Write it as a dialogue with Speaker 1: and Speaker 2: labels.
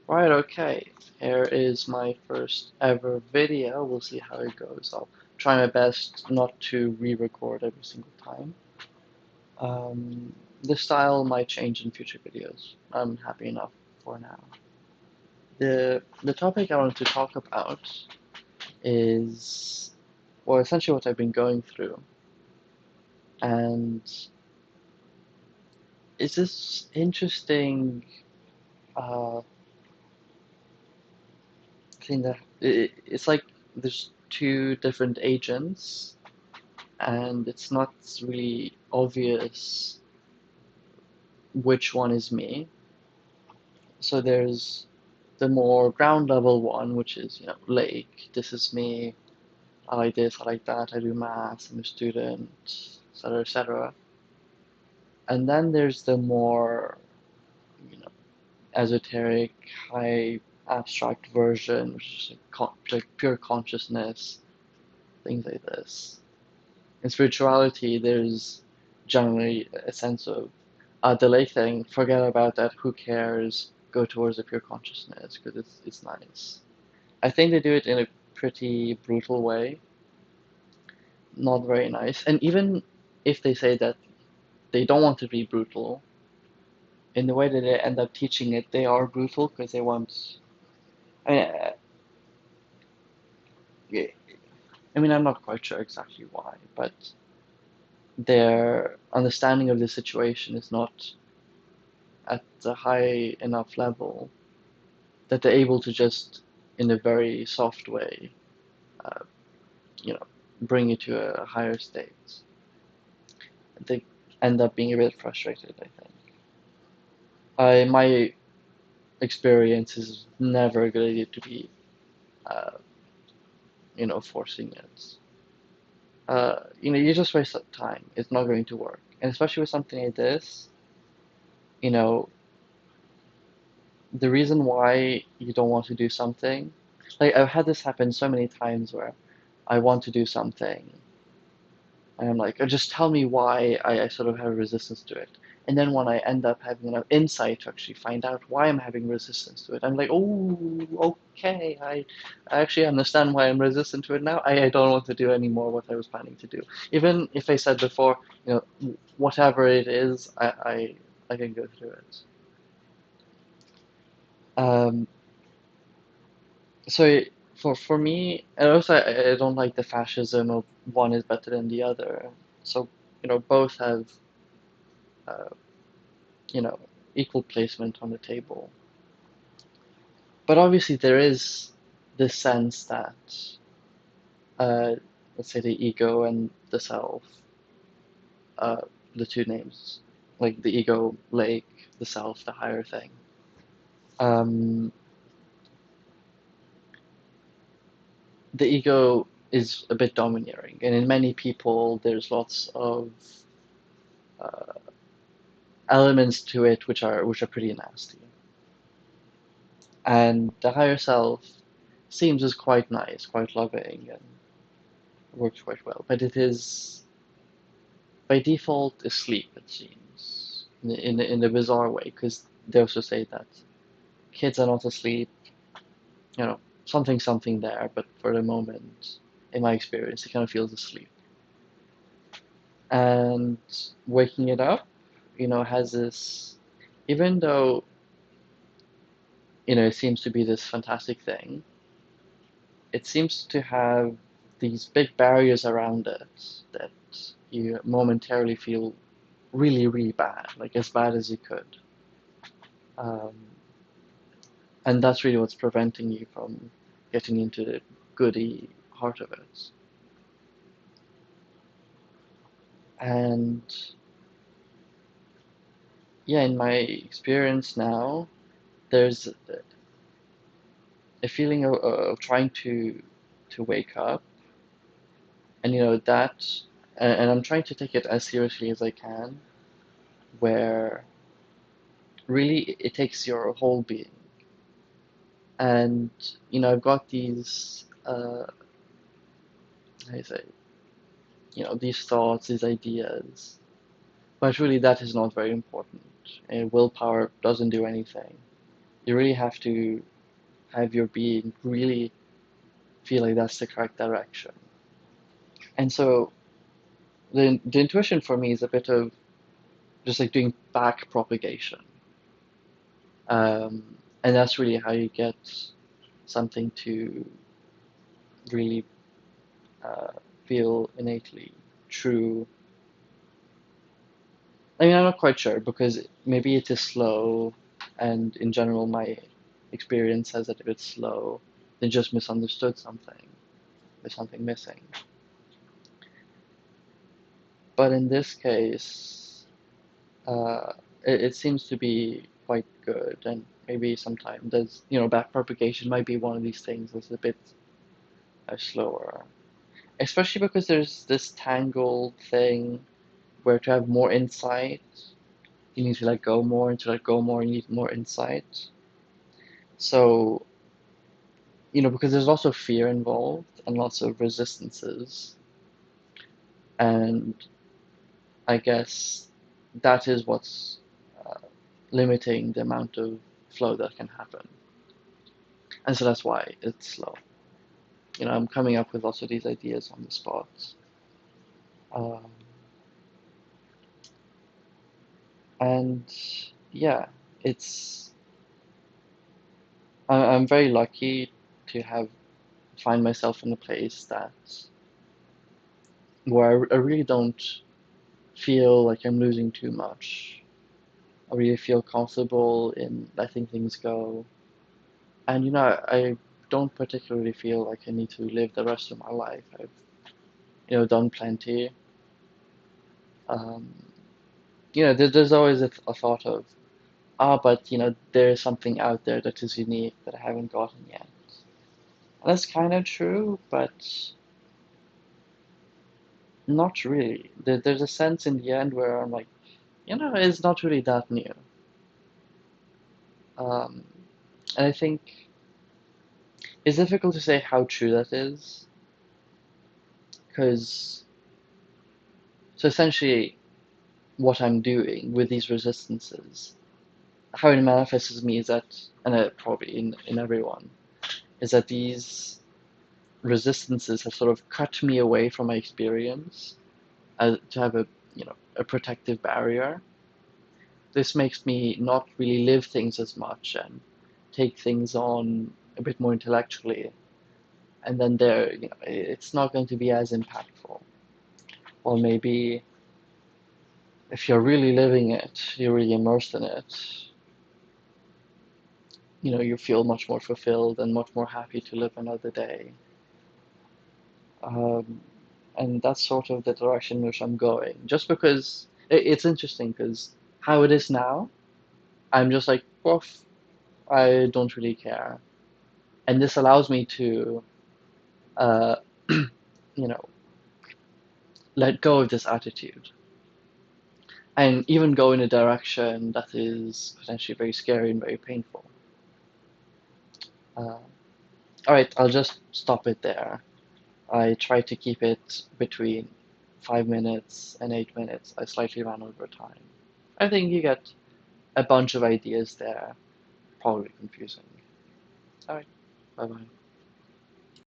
Speaker 1: Right, okay. Here is my first ever video. We'll see how it goes. I'll try my best not to re-record every single time. The style might change in future videos. I'm happy enough for now. The topic I want to talk about is, well, essentially what I've been going through. And it's this interesting uh, thing that it's like there's two different agents and it's not really obvious which one is me. So there's the more ground level one, which is, Lake, this is me, I like this, I like that, I do math, I'm a student, etc., etc. And then there's the more, you know, esoteric, high abstract version, which is like pure consciousness, things like this. In spirituality, there's generally a sense of the lake thing, forget about that, who cares, go towards a pure consciousness because it's nice. I think they do it in a pretty brutal way, not very nice. And even if they say that they don't want to be brutal, in the way that they end up teaching it, they are brutal because they want. I mean, yeah, I mean, I'm not quite sure exactly why, but their understanding of the situation is not at a high enough level that they're able to just, in a very soft way, uh, you know, bring you to a higher state. They end up being a bit frustrated, I think. My experience is never a good idea to be, uh, forcing it. You just waste time. It's not going to work. And especially with something like this, you know, the reason why you don't want to do something, like I've had this happen so many times where I want to do something and I'm like, just tell me why I sort of have a resistance to it. And then when I end up having enough insight to actually find out why I'm having resistance to it, I'm like, oh, okay, I actually understand why I'm resistant to it now. I don't want to do anymore what I was planning to do. Even if I said before, whatever it is, I can go through it. Um, so for me, and also I don't like the fascism of one is better than the other. So, both have uh, you know, equal placement on the table. But obviously, there is this sense that, uh, let's say, the ego and the self, uh, the two names, like the ego, lake, the self, the higher thing. Um, the ego is a bit domineering, and in many people, there's lots of uh, elements to it which are pretty nasty. And the higher self seems as quite nice, quite loving, and works quite well. But it is by default asleep, it seems, in a bizarre way, because they also say that kids are not asleep, something there, but for the moment, in my experience, it kind of feels asleep. And waking it up, has this, even though, it seems to be this fantastic thing, it seems to have these big barriers around it that you momentarily feel really, really bad, like as bad as you could. Um, and that's really what's preventing you from getting into the goody heart of it. And yeah, in my experience now, there's a feeling of trying to wake up, and that, and I'm trying to take it as seriously as I can, where really it takes your whole being. And I've got these, how do you say, these thoughts, these ideas. But really, that is not very important. And willpower doesn't do anything. You really have to have your being really feel like that's the correct direction. And so the intuition for me is a bit of just like doing back propagation. And that's really how you get something to really uh, feel innately true. I mean, I'm not quite sure because maybe it is slow, and in general, my experience says that if it's slow, they just misunderstood something. There's something missing. But in this case, uh, it seems to be quite good, and maybe sometimes there's, back propagation might be one of these things that's a bit slower, especially because there's this tangled thing where to have more insight, you need to let go more, and to let go more, you need more insight. So, because there's also fear involved and lots of resistances, and I guess that is what's uh, limiting the amount of flow that can happen. And so that's why it's slow. I'm coming up with lots of these ideas on the spot. Um, and yeah, it's I'm very lucky to have find myself in a place that where I really don't feel like I'm losing too much. I really feel comfortable in letting things go. And I don't particularly feel like I need to live the rest of my life. I've done plenty. Um, there's always a thought of, but there's something out there that is unique that I haven't gotten yet. And that's kind of true, but not really. There's a sense in the end where I'm like, it's not really that new. Um, and I think it's difficult to say how true that is, because so essentially what I'm doing with these resistances, how it manifests me is that, and probably in everyone, is that these resistances have sort of cut me away from my experience to have a protective barrier. This makes me not really live things as much and take things on a bit more intellectually, and then it's not going to be as impactful. Or maybe if you're really living it, you're really immersed in it, you feel much more fulfilled and much more happy to live another day. Um, and that's sort of the direction in which I'm going. Just because it's interesting, because how it is now, I'm just like, well, I don't really care. And this allows me to, uh, you know, let go of this attitude and even go in a direction that is potentially very scary and very painful. Uh, all right, I'll just stop it there. I try to keep it between 5 minutes and 8 minutes. I slightly ran over time. I think you get a bunch of ideas there. Probably confusing. All right, bye bye.